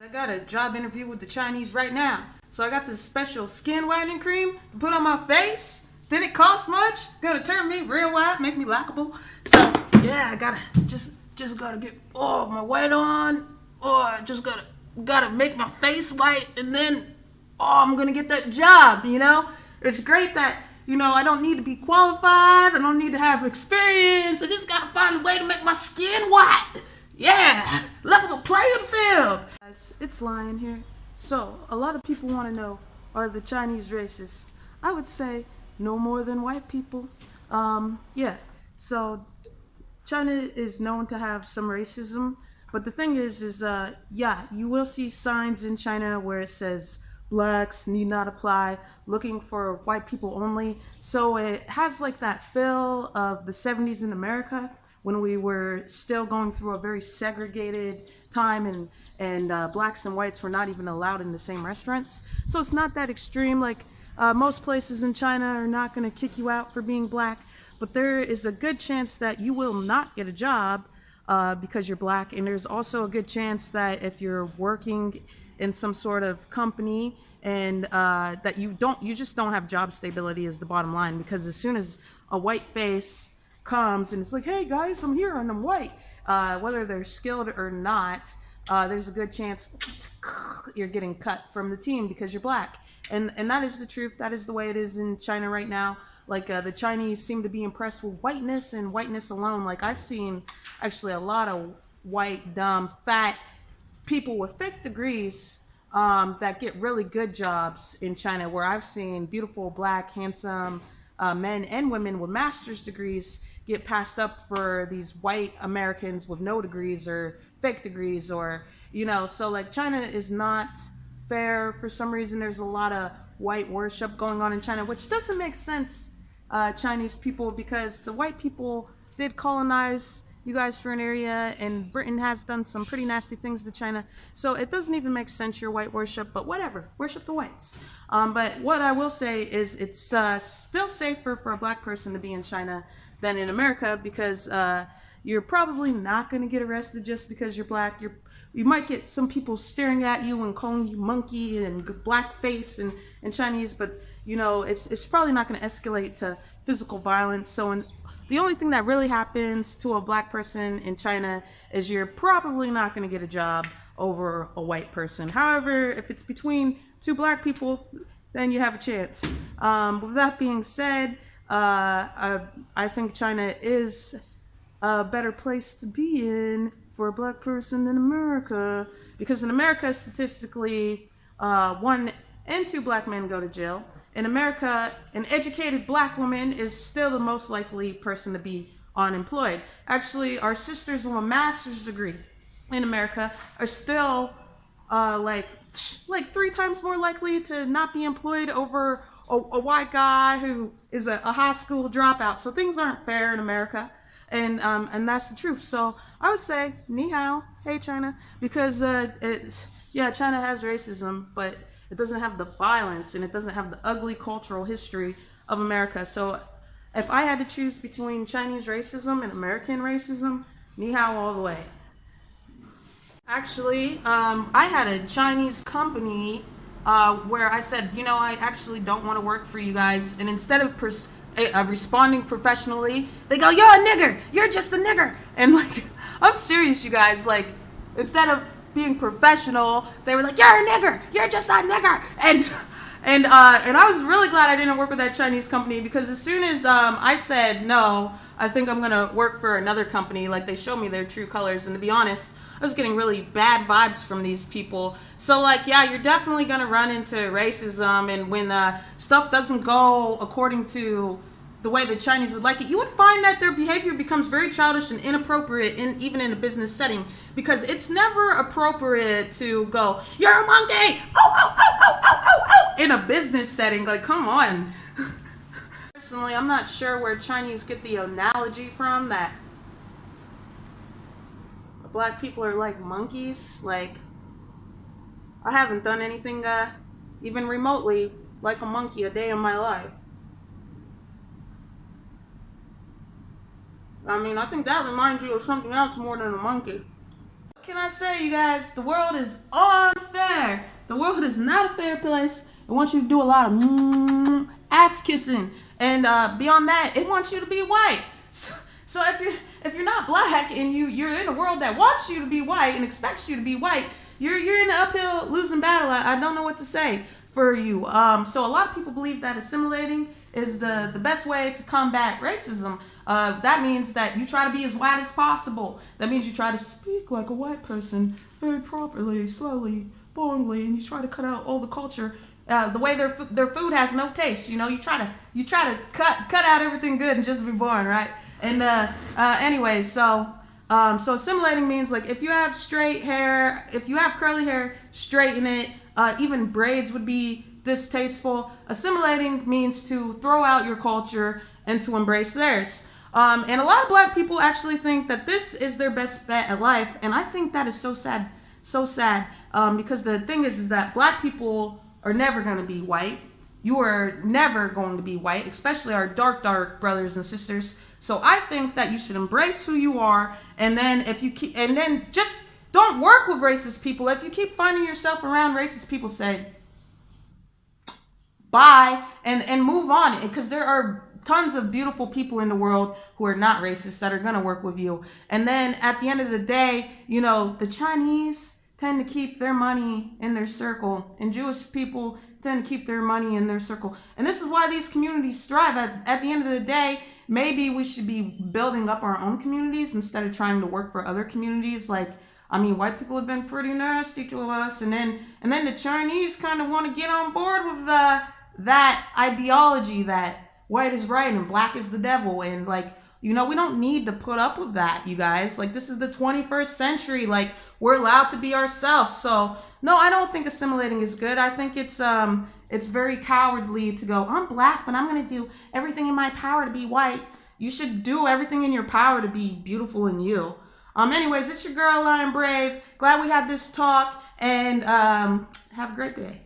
I got a job interview with the Chinese right now. So I got this special skin whitening cream to put on my face. Didn't cost much. Gonna turn me real white, make me likable. So yeah, I gotta just gotta get my white on. I just gotta make my face white, and then I'm gonna get that job. It's great that I don't need to be qualified. I don't need to have experience. I just gotta find a way to make my skin white. Yeah, level the playing field. Guys, it's Lion here. So, a lot of people want to know, are the Chinese racist? I would say no more than white people. Yeah, so China is known to have some racism, but the thing is yeah, you will see signs in China where it says blacks need not apply, looking for white people only. So it has like that feel of the 70s in America when we were still going through a very segregated time, and blacks and whites were not even allowed in the same restaurants. So it's not that extreme. Like most places in China are not going to kick you out for being black, but there is a good chance that you will not get a job because you're black. And there's also a good chance that if you're working in some sort of company and that you just don't have job stability is the bottom line, because as soon as a white face comes and it's like, hey guys, I'm here and I'm white, whether they're skilled or not, there's a good chance you're getting cut from the team because you're black. And that is the truth. That is the way it is in China right now. Like the Chinese seem to be impressed with whiteness and whiteness alone. Like I've seen actually a lot of white, dumb, fat people with fake degrees that get really good jobs in China, where I've seen beautiful, black, handsome men and women with master's degrees get passed up for these white Americans with no degrees or fake degrees, or so like China is not fair for some reason. There's a lot of white worship going on in China, which doesn't make sense, Chinese people, because the white people did colonize you guys for an area, and Britain has done some pretty nasty things to China. So it doesn't even make sense, your white worship, but whatever, worship the whites. But what I will say is it's still safer for a black person to be in China than in America, because you're probably not going to get arrested just because you're black. You might get some people staring at you and calling you monkey and blackface and Chinese, but it's probably not going to escalate to physical violence. So the only thing that really happens to a black person in China is you're probably not going to get a job over a white person. However, if it's between two black people, then you have a chance. With that being said, I think China is a better place to be in for a black person than America, because in America, statistically, 1 and 2 black men go to jail. In America, an educated black woman is still the most likely person to be unemployed. Actually, our sisters with a master's degree in America are still like 3 times more likely to not be employed over a white guy who is a high school dropout. So things aren't fair in America, and that's the truth. So I would say ni hao, hey China, because China has racism, but it doesn't have the violence, and it doesn't have the ugly cultural history of America. So if I had to choose between Chinese racism and American racism, ni hao all the way. Actually, I had a Chinese company where I said, I actually don't want to work for you guys. And instead of responding professionally, they go, you're a nigger. You're just a nigger. And like, I'm serious, you guys. Like, instead of being professional, they were like, you're a nigger. You're just a nigger. And I was really glad I didn't work with that Chinese company, because as soon as I said, no, I think I'm going to work for another company, like they showed me their true colors. And to be honest, I was getting really bad vibes from these people. So like, yeah, you're definitely going to run into racism. And when stuff doesn't go according to the way the Chinese would like it, you would find that their behavior becomes very childish and inappropriate, even in a business setting, because it's never appropriate to go, you're a monkey, in a business setting. Like, come on. Personally, I'm not sure where Chinese get the analogy from that black people are like monkeys. Like, I haven't done anything even remotely like a monkey a day in my life. I mean, I think that reminds you of something else more than a monkey. What can I say, you guys? The world is on the world is not a fair place. It wants you to do a lot of ass kissing, and beyond that, it wants you to be white. So if you're not black and you're in a world that wants you to be white and expects you to be white, you're in an uphill losing battle. I don't know what to say for you. So a lot of people believe that assimilating is the best way to combat racism. That means that you try to be as white as possible. That means you try to speak like a white person very properly, slowly, boringly, and you try to cut out all the culture. The way their food has no taste. You know, you try to cut out everything good and just be boring, right? And anyway, so assimilating means like if you have straight hair, if you have curly hair, straighten it. Even braids would be distasteful. Assimilating means to throw out your culture and to embrace theirs. And a lot of black people actually think that this is their best bet at life, and I think that is so sad, because the thing is that black people are never going to be white. You are never going to be white, especially our dark brothers and sisters. So I think that you should embrace who you are, and then just don't work with racist people. If you keep finding yourself around racist people, say bye and move on, because there are tons of beautiful people in the world who are not racist that are going to work with you. And then at the end of the day, you know, the Chinese tend to keep their money in their circle, and Jewish people tend to keep their money in their circle. And this is why these communities thrive. At the end of the day, maybe we should be building up our own communities instead of trying to work for other communities. Like, I mean, white people have been pretty nasty to us, and then the Chinese kind of want to get on board with that ideology that white is right and black is the devil, and like, you know, we don't need to put up with that, you guys. Like, this is the 21st century. Like, we're allowed to be ourselves. So no, I don't think assimilating is good. I think it's very cowardly to go, I'm black, but I'm gonna do everything in my power to be white. You should do everything in your power to be beautiful in you. Anyways, it's your girl, Lion Brave. Glad we had this talk, and have a great day.